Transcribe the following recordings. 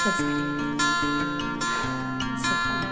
so excited. It's so fun.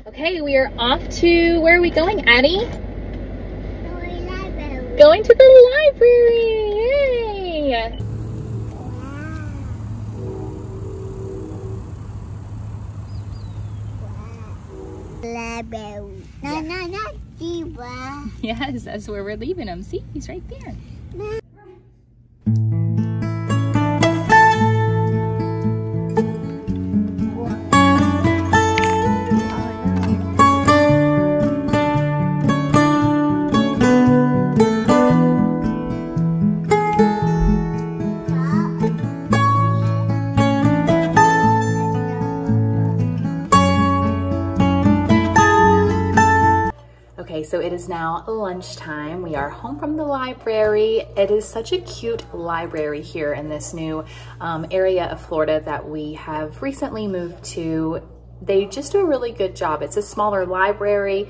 Okay, we are off to, where are we going, Addie? Going to the library, yay! Library. No, not zebra. Yes, that's where we're leaving him. See, he's right there. Okay, so it is now lunchtime. We are home from the library. It is such a cute library here in this new area of Florida that we have recently moved to. They just do a really good job. It's a smaller library,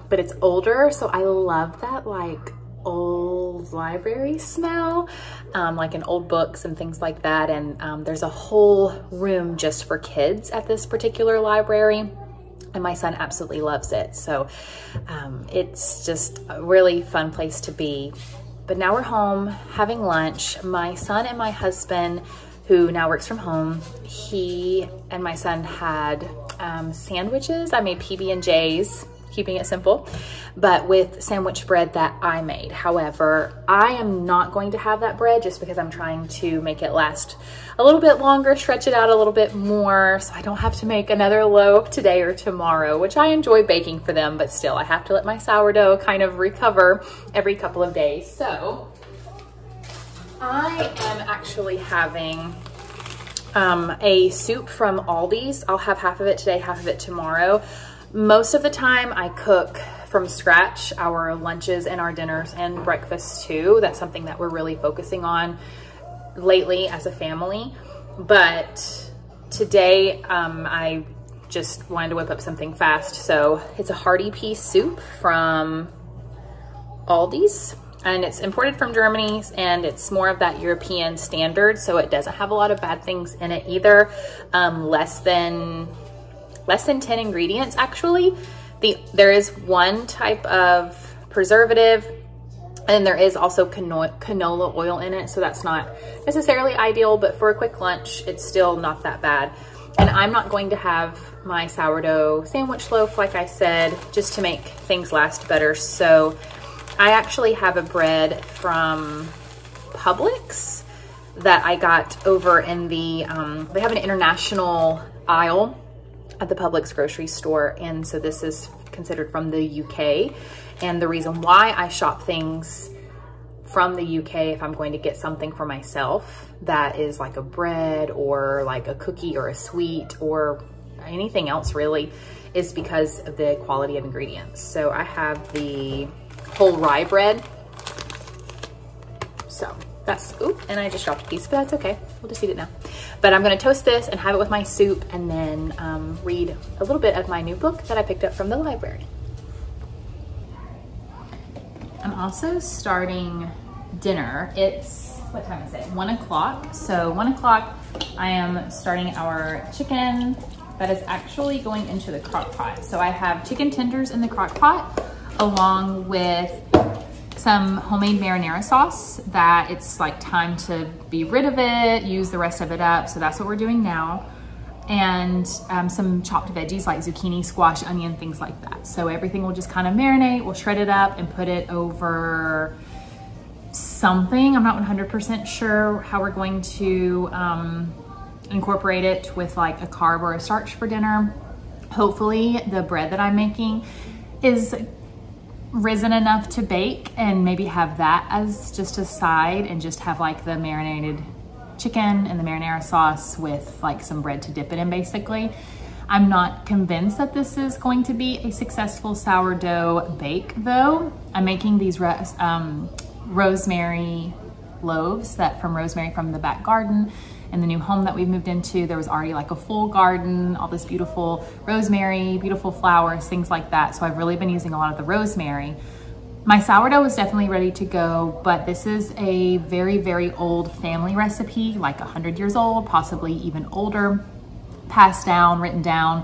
but it's older, so I love that like old library smell, like in old books and things like that. And there's a whole room just for kids at this particular library. And my son absolutely loves it. So it's just a really fun place to be. But now we're home having lunch. My son and my husband, who now works from home, he and my son had sandwiches. I made PB&Js, keeping it simple, but with sandwich bread that I made. However, I am not going to have that bread just because I'm trying to make it last a little bit longer, stretch it out a little bit more, so I don't have to make another loaf today or tomorrow, which I enjoy baking for them, but still I have to let my sourdough kind of recover every couple of days. So I am actually having a soup from Aldi's. I'll have half of it today, half of it tomorrow. Most of the time I cook from scratch our lunches and our dinners and breakfasts too. That's something that we're really focusing on lately as a family. But today I just wanted to whip up something fast. So it's a hearty pea soup from Aldi's, and it's imported from Germany, and it's more of that European standard. So it doesn't have a lot of bad things in it either. Less than 10 ingredients actually. There is one type of preservative, and there is also canola oil in it, so that's not necessarily ideal, but for a quick lunch it's still not that bad. And I'm not going to have my sourdough sandwich loaf, like I said, just to make things last better. So I actually have a bread from Publix that I got over in the they have an international aisle at the Publix grocery store, and so this is considered from the UK. And the reason why I shop things from the UK, if I'm going to get something for myself that is like a bread or like a cookie or a sweet or anything else really, is because of the quality of ingredients. So I have the whole rye bread. So that's, oop, and I just dropped a piece, but that's okay. We'll just eat it now. But I'm gonna toast this and have it with my soup, and then read a little bit of my new book that I picked up from the library. I'm also starting dinner. It's, what time is it? 1 o'clock. So 1 o'clock, I am starting our chicken that is actually going into the crock pot. So I have chicken tenders in the crock pot along with some homemade marinara sauce that it's like time to be rid of it, use the rest of it up. So that's what we're doing now. And some chopped veggies like zucchini, squash, onion, things like that. So everything will just kind of marinate. We'll shred it up and put it over something. I'm not 100% sure how we're going to incorporate it with like a carb or a starch for dinner. Hopefully the bread that I'm making is risen enough to bake, and maybe have that as just a side and just have like the marinated chicken and the marinara sauce with like some bread to dip it in basically. I'm not convinced that this is going to be a successful sourdough bake though. I'm making these rosemary loaves from Rosemary from the back garden. In the new home that we've moved into, there was already like a full garden, all this beautiful rosemary, beautiful flowers, things like that. So I've really been using a lot of the rosemary. My sourdough is definitely ready to go, but this is a very, very old family recipe, like 100 years old, possibly even older, passed down, written down.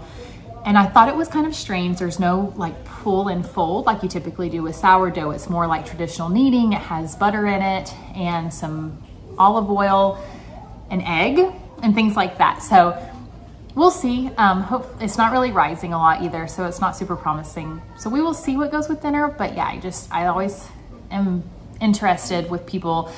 And I thought it was kind of strange. There's no like pull and fold like you typically do with sourdough. It's more like traditional kneading. It has butter in it and some olive oil, an egg, and things like that. So we'll see. It's not really rising a lot either, so it's not super promising. So we will see what goes with dinner. But yeah, I always am interested with people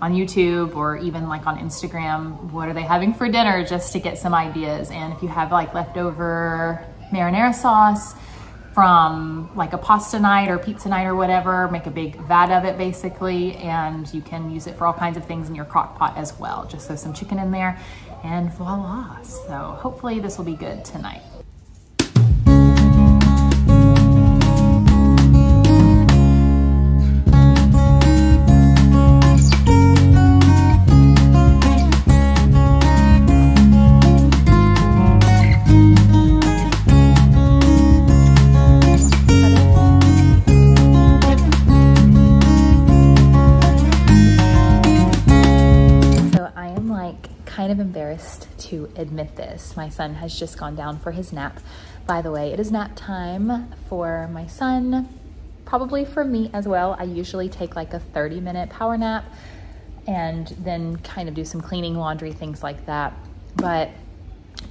on YouTube or even like on Instagram, what are they having for dinner, just to get some ideas. And if you have like leftover marinara sauce from like a pasta night or pizza night or whatever, make a big vat of it basically, and you can use it for all kinds of things in your crock pot as well. Just throw some chicken in there and voila. So hopefully this will be good tonight. Kind of embarrassed to admit this. My son has just gone down for his nap. By the way, it is nap time for my son, probably for me as well. I usually take like a 30-minute power nap and then kind of do some cleaning, laundry, things like that. But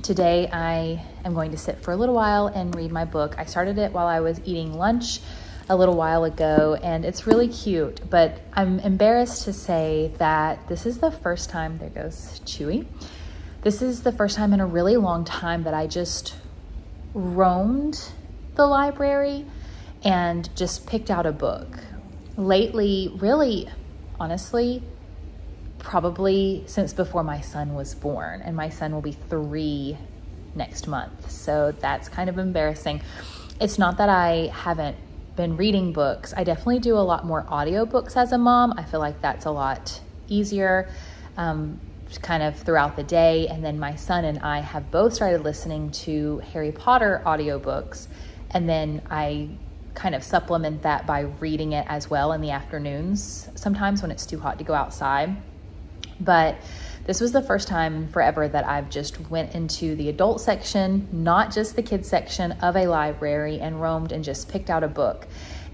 today I am going to sit for a little while and read my book. I started it while I was eating lunch a little while ago, and it's really cute, but I'm embarrassed to say that this is the first time, there goes Chewy. This is the first time in a really long time that I just roamed the library and just picked out a book. Lately, really, honestly, probably since before my son was born, and my son will be 3 next month. So that's kind of embarrassing. It's not that I haven't been reading books. I definitely do a lot more audiobooks as a mom. I feel like that's a lot easier kind of throughout the day. And then my son and I have both started listening to Harry Potter audiobooks. And then I kind of supplement that by reading it as well in the afternoons, sometimes when it's too hot to go outside. But this was the first time in forever that I've just went into the adult section, not just the kids section of a library, and roamed and just picked out a book.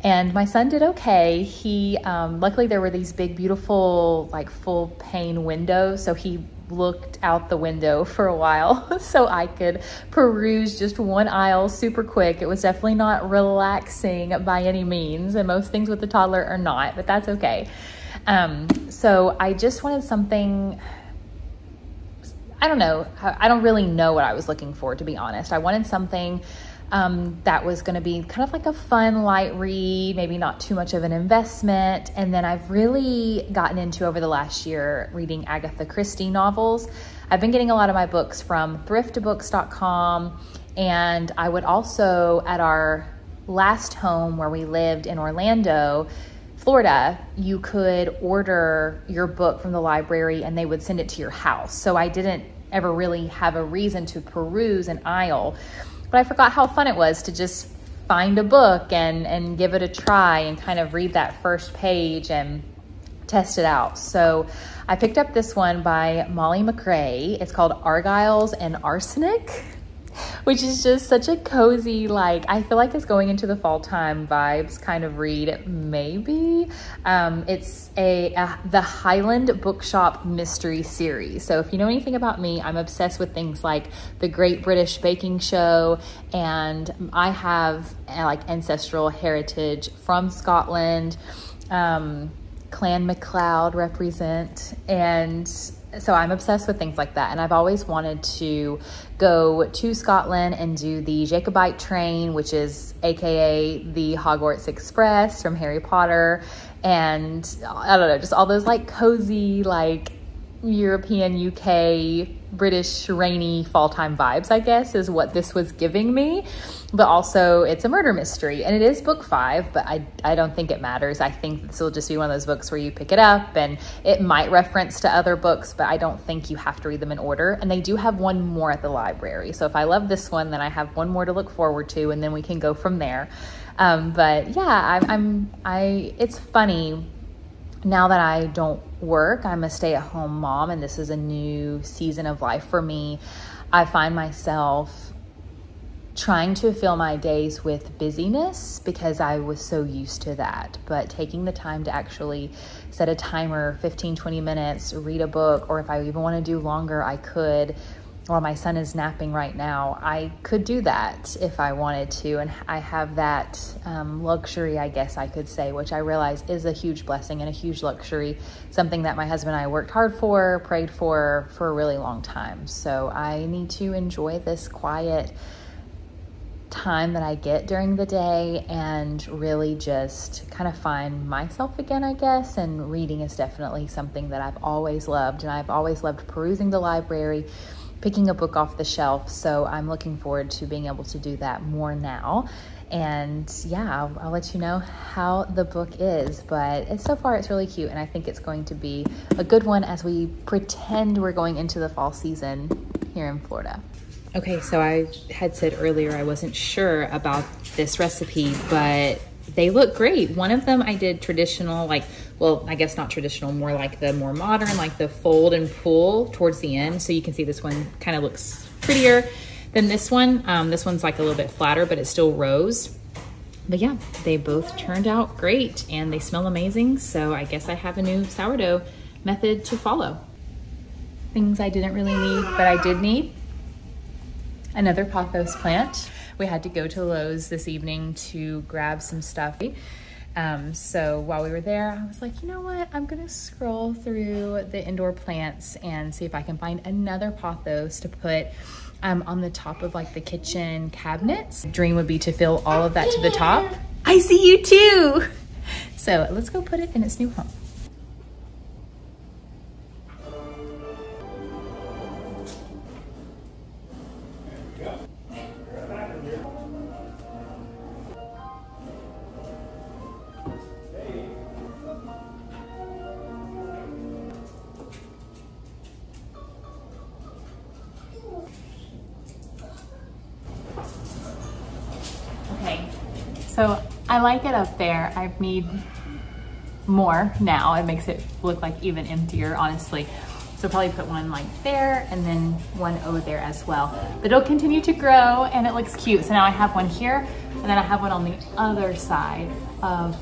And my son did okay. He, luckily there were these big, beautiful, like full pane windows. So he looked out the window for a while so I could peruse just one aisle super quick. It was definitely not relaxing by any means. And most things with the toddler are not, but that's okay. So I just wanted something, I don't know. I don't really know what I was looking for, to be honest. I wanted something that was going to be kind of like a fun, light read, maybe not too much of an investment. And then I've really gotten into, over the last year, reading Agatha Christie novels. I've been getting a lot of my books from thriftbooks.com. And I would also, at our last home where we lived in Orlando, Florida, you could order your book from the library and they would send it to your house. So I didn't ever really have a reason to peruse an aisle, but I forgot how fun it was to just find a book and give it a try and kind of read that first page and test it out. So I picked up this one by Molly McRae. It's called Argyles and Arsenic. which is just such a cozy, like, I feel like it's going into the fall time vibes kind of read, maybe. It's the Highland Bookshop mystery series. So if you know anything about me, I'm obsessed with things like the Great British Baking Show, and I have like ancestral heritage from Scotland. Clan MacLeod represent, and so I'm obsessed with things like that. And I've always wanted to go to Scotland and do the Jacobite train, which is AKA the Hogwarts Express from Harry Potter. And I don't know, just all those like cozy, like European, UK, British, rainy fall time vibes, I guess, is what this was giving me. But also it's a murder mystery, and it is book 5, but I don't think it matters. I think this will just be one of those books where you pick it up and it might reference to other books, but I don't think you have to read them in order. And they do have one more at the library. So if I love this one, then I have one more to look forward to, and then we can go from there. But yeah, it's funny. Now that I don't work, I'm a stay-at-home mom, and this is a new season of life for me. I find myself trying to fill my days with busyness because I was so used to that. But taking the time to actually set a timer, 15, 20 minutes, read a book, or if I even want to do longer, I could. While my son is napping right now, I could do that if I wanted to. And I have that luxury, I guess I could say, which I realize is a huge blessing and a huge luxury, something that my husband and I worked hard for, prayed for a really long time. So I need to enjoy this quiet time that I get during the day and really just kind of find myself again, I guess. And reading is definitely something that I've always loved, and I've always loved perusing the library, picking a book off the shelf. So I'm looking forward to being able to do that more now. And yeah, I'll let you know how the book is, but so far it's really cute, and I think it's going to be a good one as we pretend we're going into the fall season here in Florida. Okay, so I had said earlier I wasn't sure about this recipe, but they look great. One of them I did traditional, like, well, I guess not traditional, more like the more modern, like the fold and pull towards the end. So you can see this one kind of looks prettier than this one. This one's like a little bit flatter, but it's still rose. But yeah, they both turned out great and they smell amazing. So I guess I have a new sourdough method to follow. Things I didn't really need, but I did need another pothos plant. We had to go to Lowe's this evening to grab some stuff. So while we were there, I was like, you know what? I'm gonna scroll through the indoor plants and see if I can find another pothos to put on the top of like the kitchen cabinets. Dream would be to fill all of that to the top. I see you too. So let's go put it in its new home. Okay, so I like it up there. I need more now. It makes it look like even emptier, honestly. So probably put one like there and then one over there as well. But it'll continue to grow and it looks cute. So now I have one here and then I have one on the other side of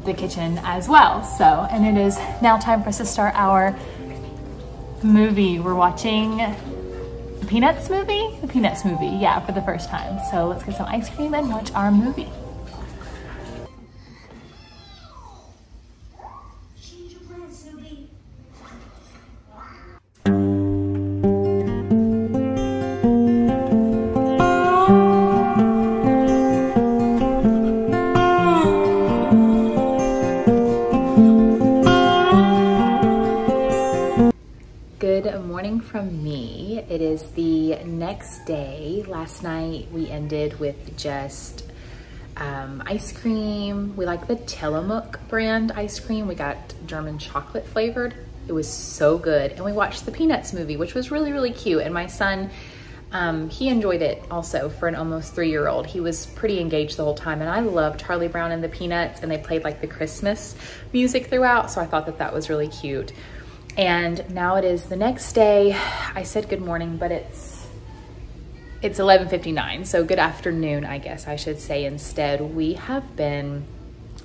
the kitchen as well. So, and it is now time for us to start our movie. We're watching the Peanuts movie? The Peanuts movie, yeah, for the first time. So let's get some ice cream and watch our movie. Good morning from me. It is the next day. Last night we ended with just ice cream. We like the Tillamook brand ice cream. We got German chocolate flavored. It was so good. And we watched the Peanuts movie, which was really, really cute. And my son, he enjoyed it also for an almost 3-year-old. He was pretty engaged the whole time. And I love Charlie Brown and the Peanuts, and they played like the Christmas music throughout. So I thought that that was really cute. And now it is the next day. I said good morning, but it's It's 11:59, so good afternoon, I guess I should say instead. We have been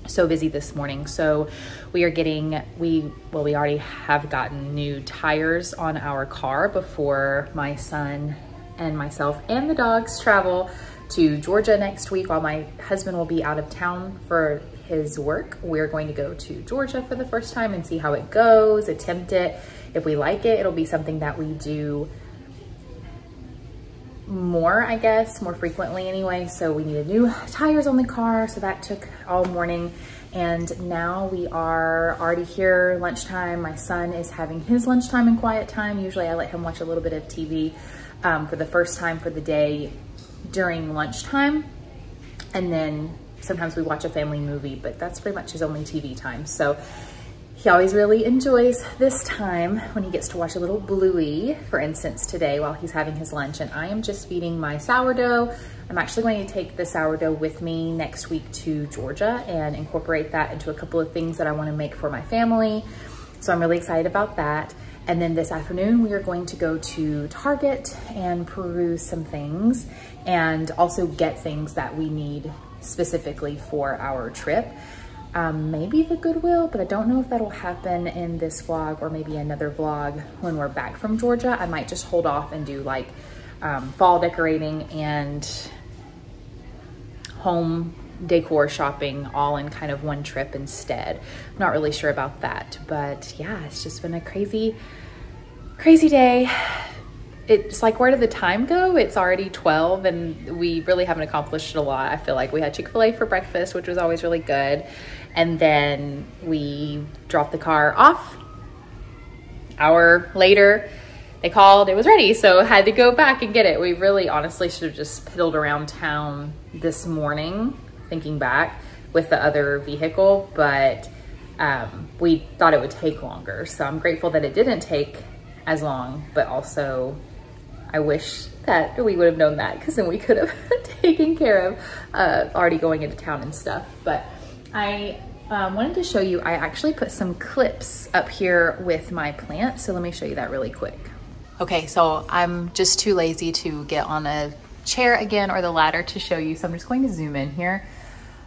so busy this morning. So we are getting, we already have gotten new tires on our car before my son and myself and the dogs travel to Georgia next week while my husband will be out of town for his work. We're going to go to Georgia for the first time and see how it goes, attempt it. If we like it, it'll be something that we do more, I guess, more frequently anyway. So we needed new tires on the car, so that took all morning. And now we are already here, lunchtime. My son is having his lunchtime and quiet time. Usually I let him watch a little bit of TV for the first time for the day during lunchtime. And then sometimes we watch a family movie, but that's pretty much his only TV time. So he always really enjoys this time when he gets to watch a little Bluey, for instance, today while he's having his lunch. And I am just feeding my sourdough. I'm actually going to take the sourdough with me next week to Georgia and incorporate that into a couple of things that I want to make for my family. So I'm really excited about that. And then this afternoon, we are going to go to Target and peruse some things and also get things that we need specifically for our trip. Maybe the Goodwill, but I don't know if that'll happen in this vlog or maybe another vlog when we're back from Georgia. I might just hold off and do like fall decorating and home decor shopping all in kind of one trip instead. I'm not really sure about that, but yeah, it's just been a crazy day. It's like, where did the time go? It's already 12 and we really haven't accomplished a lot. I feel like we had Chick-fil-A for breakfast, which was always really good. And then we dropped the car off. Hour later, they called, it was ready. So I had to go back and get it. We really honestly should have just piddled around town this morning, thinking back, with the other vehicle, but we thought it would take longer. So I'm grateful that it didn't take as long, but also I wish that we would have known that, because then we could have taken care of already going into town and stuff. But I wanted to show you, I actually put some clips up here with my plant. So let me show you that really quick. Okay, so I'm just too lazy to get on a chair again or the ladder to show you. So I'm just going to zoom in here.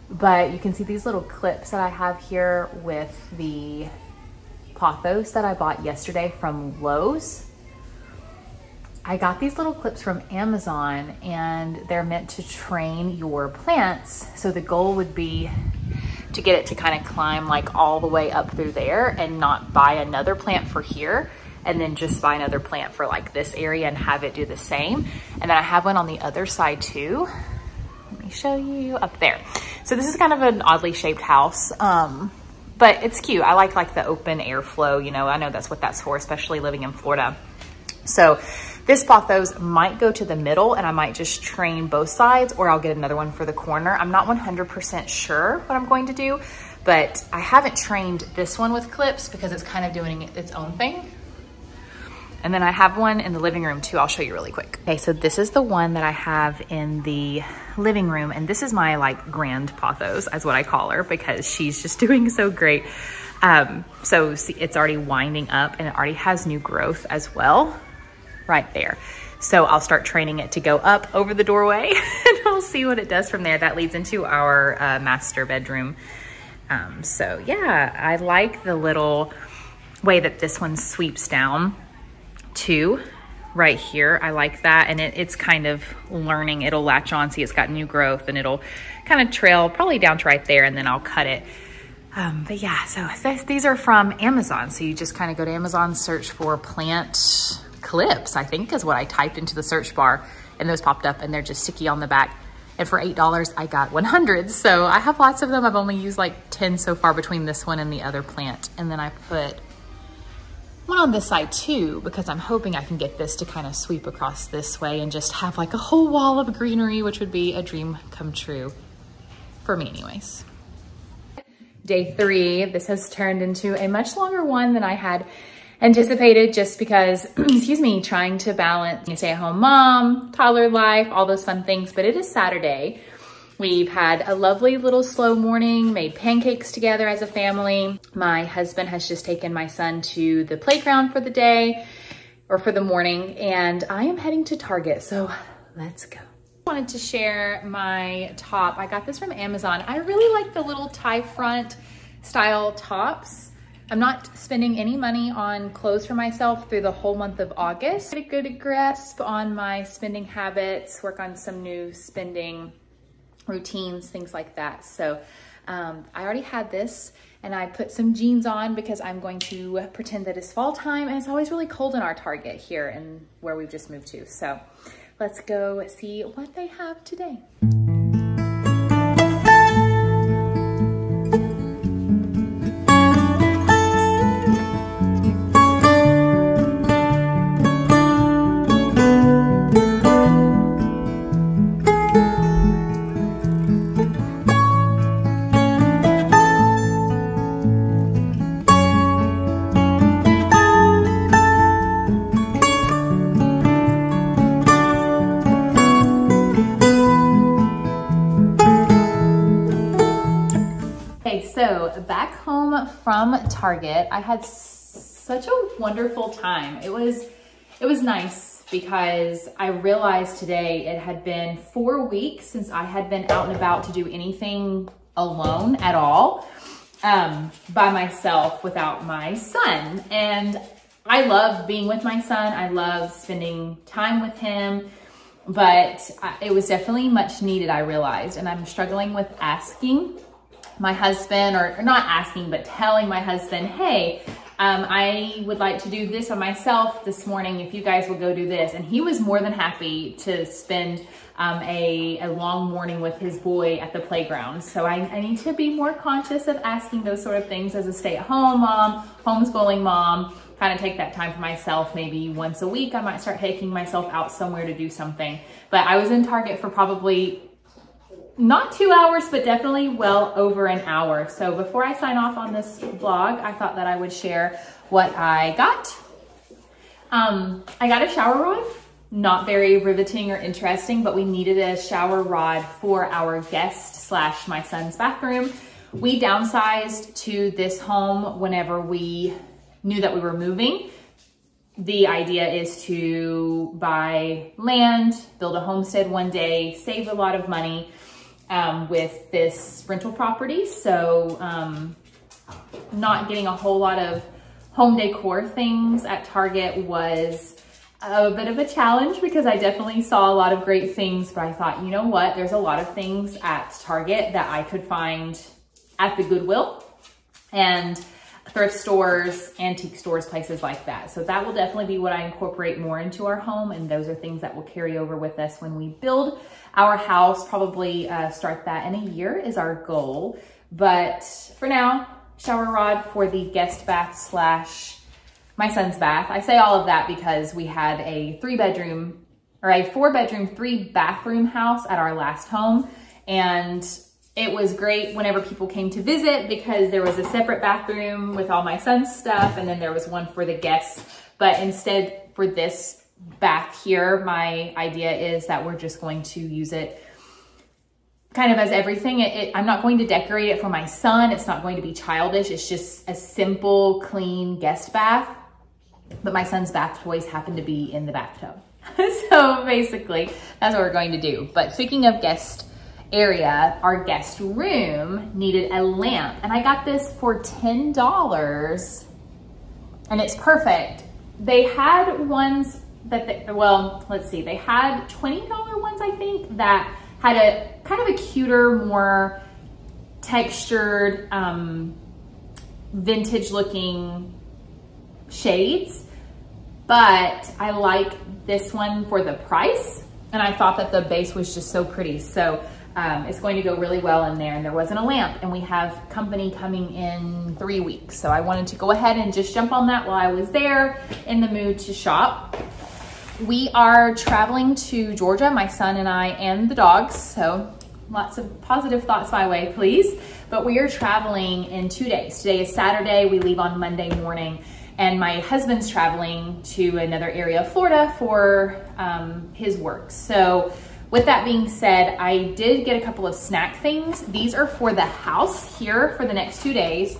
But you can see these little clips that I have here with the pothos that I bought yesterday from Lowe's. I got these little clips from Amazon and they're meant to train your plants. So the goal would be to get it to kind of climb like all the way up through there and not buy another plant for here and then just buy another plant for like this area and have it do the same. And then I have one on the other side too. Let me show you up there. So this is kind of an oddly shaped house, but it's cute. I like the open airflow, you know, I know that's what that's for, especially living in Florida. So this pothos might go to the middle and I might just train both sides, or I'll get another one for the corner. I'm not 100% sure what I'm going to do, but I haven't trained this one with clips because it's kind of doing its own thing. And then I have one in the living room too. I'll show you really quick. Okay, so this is the one that I have in the living room. And this is my like grand pothos, is what I call her, because she's just doing so great. So see, it's already winding up and it already has new growth as well right there. So I'll start training it to go up over the doorway and we'll see what it does from there. That leads into our master bedroom. So yeah, I like the little way that this one sweeps down too, right here. I like that. And it's kind of learning, it'll latch on, see it's got new growth and it'll kind of trail probably down to right there and then I'll cut it. But yeah, so these are from Amazon. So you just kind of go to Amazon, search for plant clips, I think is what I typed into the search bar, and those popped up and they're just sticky on the back. And for $8, I got 100. So I have lots of them. I've only used like 10 so far between this one and the other plant. And then I put one on this side too, because I'm hoping I can get this to kind of sweep across this way and just have like a whole wall of greenery, which would be a dream come true for me anyways. Day 3, this has turned into a much longer one than I had anticipated, just because, excuse me, trying to balance stay-at-home mom, toddler life, all those fun things. But it is Saturday. We've had a lovely little slow morning, made pancakes together as a family. My husband has just taken my son to the playground for the day, or for the morning, and I am heading to Target. So let's go. Wanted to share my top. I got this from Amazon. I really like the little tie front style tops. I'm not spending any money on clothes for myself through the whole month of August. Get a good grasp on my spending habits, work on some new spending routines, things like that. So I already had this, and I put some jeans on because I'm going to pretend that it's fall time, and it's always really cold in our Target here and where we've just moved to. So let's go see what they have today. So back home from Target, I had such a wonderful time. It was nice because I realized today it had been 4 weeks since I had been out and about to do anything alone at all, by myself without my son. And I love being with my son. I love spending time with him, but it was definitely much needed, I realized. And I'm struggling with asking my husband, or not asking, but telling my husband, hey, I would like to do this on myself this morning if you guys will go do this. And he was more than happy to spend a long morning with his boy at the playground. So I need to be more conscious of asking those sort of things as a stay-at-home mom, homeschooling mom, kind of take that time for myself. Maybe once a week, I might start taking myself out somewhere to do something. But I was in Target for probably not 2 hours, but definitely well over an hour. So before I sign off on this vlog, I thought that I would share what I got. I got a shower rod. Not very riveting or interesting, but we needed a shower rod for our guest / my son's bathroom. We downsized to this home whenever we knew that we were moving. The idea is to buy land, build a homestead one day, save a lot of money with this rental property. So not getting a whole lot of home decor things at Target was a bit of a challenge because I definitely saw a lot of great things, but I thought, you know what, there's a lot of things at Target that I could find at the Goodwill and thrift stores, antique stores, places like that. So that will definitely be what I incorporate more into our home, and those are things that will carry over with us when we build our house. Probably start that in a year is our goal. But for now, shower rod for the guest bath / my son's bath. I say all of that because we had a 4-bedroom, 3-bathroom house at our last home, and it was great whenever people came to visit because there was a separate bathroom with all my son's stuff, and then there was one for the guests. But instead, for this bath here, my idea is that we're just going to use it kind of as everything. I'm not going to decorate it for my son. It's not going to be childish. It's just a simple, clean guest bath. But my son's bath toys happen to be in the bathtub. So basically, that's what we're going to do. But speaking of guest area, our guest room needed a lamp, and I got this for $10, and it's perfect. They had ones that they had $20 ones, I think, that had a kind of a cuter, more textured, vintage looking shades, but I like this one for the price, and I thought that the base was just so pretty. So it's going to go really well in there, and there wasn't a lamp, and we have company coming in 3 weeks. So I wanted to go ahead and just jump on that while I was there in the mood to shop. We are traveling to Georgia, my son and I, and the dogs. So lots of positive thoughts my way, please. But we are traveling in 2 days. Today is Saturday. We leave on Monday morning, and my husband's traveling to another area of Florida for his work. So with that being said, I did get a couple of snack things. These are for the house here for the next 2 days.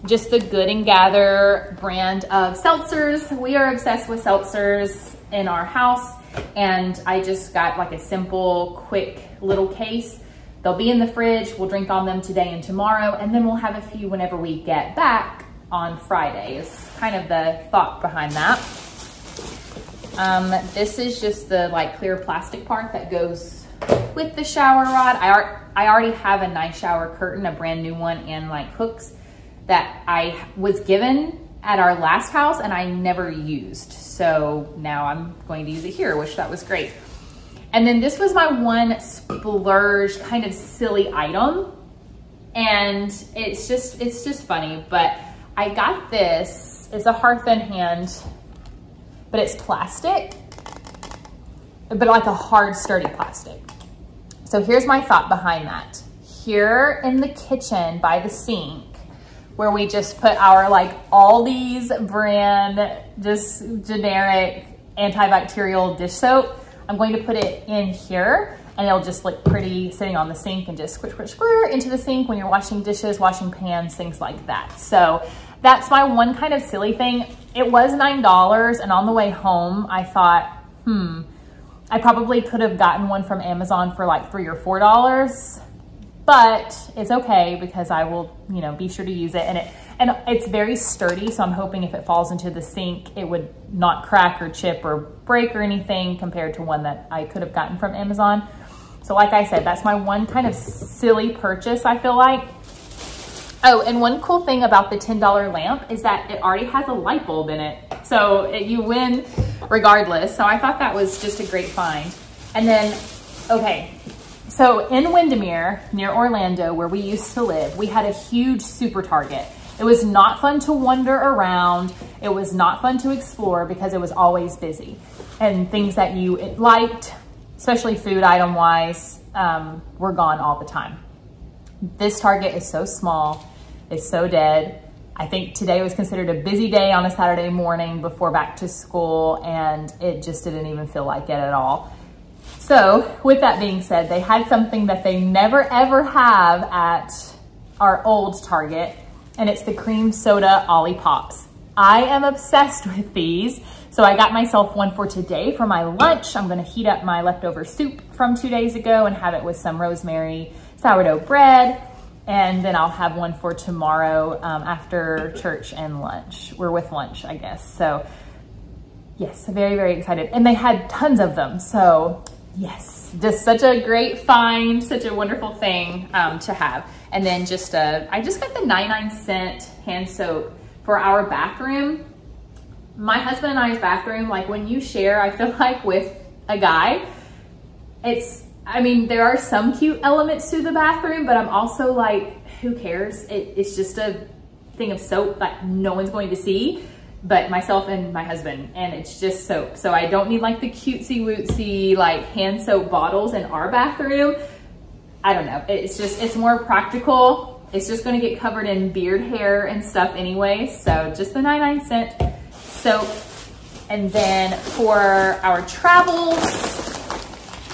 Just the Good and Gather brand of seltzers. We are obsessed with seltzers in our house, and I just got like a simple, quick little case. They'll be in the fridge. We'll drink on them today and tomorrow, and then we'll have a few whenever we get back on Friday is kind of the thought behind that. This is just the like clear plastic part that goes with the shower rod. I already have a nice shower curtain, a brand new one, and like hooks that I was given at our last house and I never used. So now I'm going to use it here, which that was great. And then this was my one splurge kind of silly item. And it's just funny, but I got this. It's a Hearth and Hand, but it's plastic, but like a hard, sturdy plastic. So here's my thought behind that. Here in the kitchen by the sink, where we just put our like Aldi's brand, just generic antibacterial dish soap, I'm going to put it in here and it'll just look pretty sitting on the sink and just squirt, squirt, squirt into the sink when you're washing dishes, washing pans, things like that. So that's my one kind of silly thing. It was $9, and on the way home, I thought, I probably could have gotten one from Amazon for like $3 or $4, but it's okay because I will, you know, be sure to use it. And it's very sturdy, so I'm hoping if it falls into the sink, it would not crack or chip or break or anything compared to one that I could have gotten from Amazon. So like I said, that's my one kind of silly purchase, I feel like. Oh, and one cool thing about the $10 lamp is that it already has a light bulb in it. So you win regardless. So I thought that was just a great find. And then, okay, so in Windermere, near Orlando, where we used to live, we had a huge super Target. It was not fun to wander around. It was not fun to explore because it was always busy. And things that you liked, especially food item wise, were gone all the time. This Target is so small. It's so dead. I think today was considered a busy day on a Saturday morning before back to school, and it just didn't even feel like it at all. So with that being said, they had something that they never ever have at our old Target, and it's the cream soda Ollie Pops. I am obsessed with these. So I got myself one for today for my lunch. I'm gonna heat up my leftover soup from 2 days ago and have it with some rosemary sourdough bread. And then I'll have one for tomorrow after church and lunch. We're with lunch, I guess. So yes, very, very excited. And they had tons of them. So yes, just such a great find, such a wonderful thing to have. And then I just got the 99-cent hand soap for our bathroom. My husband and I's bathroom, like when you share, I feel like with a guy, I mean, there are some cute elements to the bathroom, but I'm also like, who cares? It's just a thing of soap that no one's going to see but myself and my husband, and it's just soap. So I don't need like the cutesy wootsy like hand soap bottles in our bathroom. I don't know. It's more practical. It's just going to get covered in beard hair and stuff anyway. So just the 99-cent soap. And then for our travels,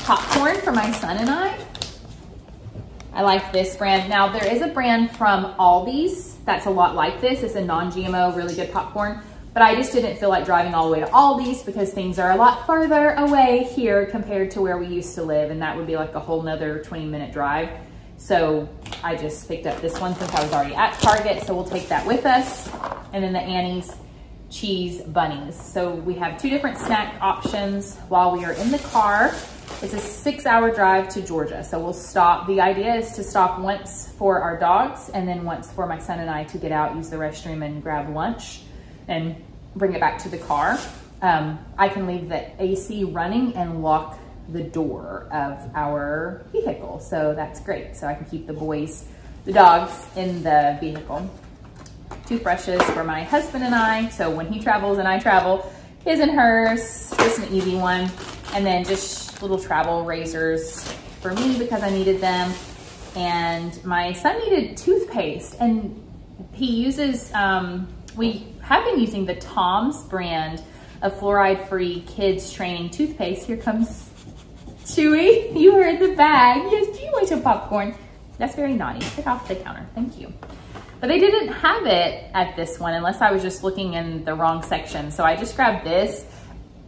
popcorn for my son and I like this brand. Now there is a brand from Aldi's that's a lot like this. It's a non-GMO, really good popcorn, but I just didn't feel like driving all the way to Aldi's because things are a lot farther away here compared to where we used to live, and that would be like a whole nother 20-minute drive. So I just picked up this one since I was already at Target, so we'll take that with us. And then the Annie's cheese bunnies. So we have 2 different snack options while we are in the car. It's a 6-hour drive to Georgia. So we'll stop. The idea is to stop once for our dogs and then once for my son and I to get out, use the restroom and grab lunch and bring it back to the car. I can leave the AC running and lock the door of our vehicle. So that's great. So I can keep the dogs in the vehicle. Toothbrushes for my husband and I. So when he travels and I travel, his and hers, just an easy one. And then just little travel razors for me because I needed them. And my son needed toothpaste, and he uses, we have been using the Tom's brand of fluoride-free kids training toothpaste. Here comes Chewy. You were in the bag. Yes, do you want some popcorn? That's very naughty. Get off the counter. Thank you. But they didn't have it at this one unless I was just looking in the wrong section. So I just grabbed this.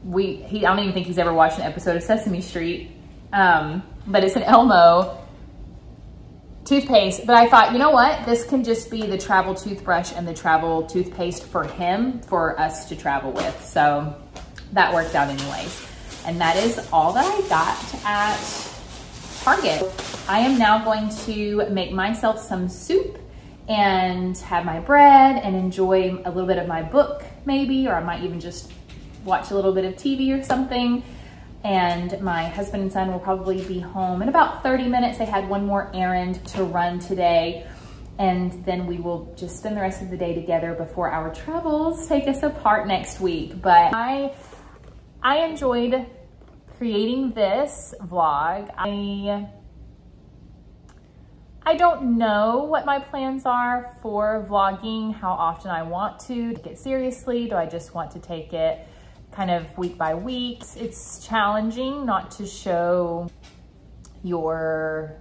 I don't even think he's ever watched an episode of Sesame Street, but it's an Elmo toothpaste. But I thought, you know what? This can just be the travel toothbrush and the travel toothpaste for him, for us to travel with. So that worked out anyways. And that is all that I got at Target. I am now going to make myself some soup and have my bread and enjoy a little bit of my book maybe, or I might even just watch a little bit of TV or something. And my husband and son will probably be home in about 30 minutes. They had one more errand to run today. And then we will just spend the rest of the day together before our travels take us apart next week. But I enjoyed creating this vlog. I don't know what my plans are for vlogging, how often I want to take it seriously. Do I just want to take it kind of week by week? It's challenging not to show your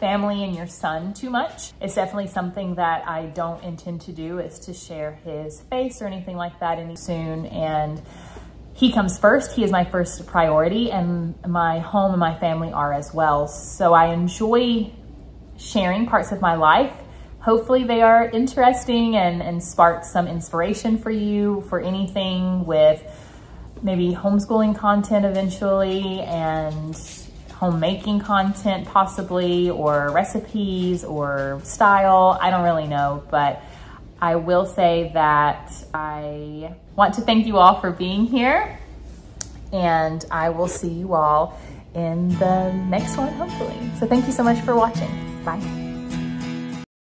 family and your son too much. It's definitely something that I don't intend to do, is to share his face or anything like that any soon. And he comes first. He is my first priority, and my home and my family are as well. So I enjoy sharing parts of my life. Hopefully they are interesting and spark some inspiration for you for anything with maybe homeschooling content eventually, and homemaking content possibly, or recipes or style. I don't really know, but I will say that I want to thank you all for being here, and I will see you all in the next one, hopefully. So thank you so much for watching. Bye.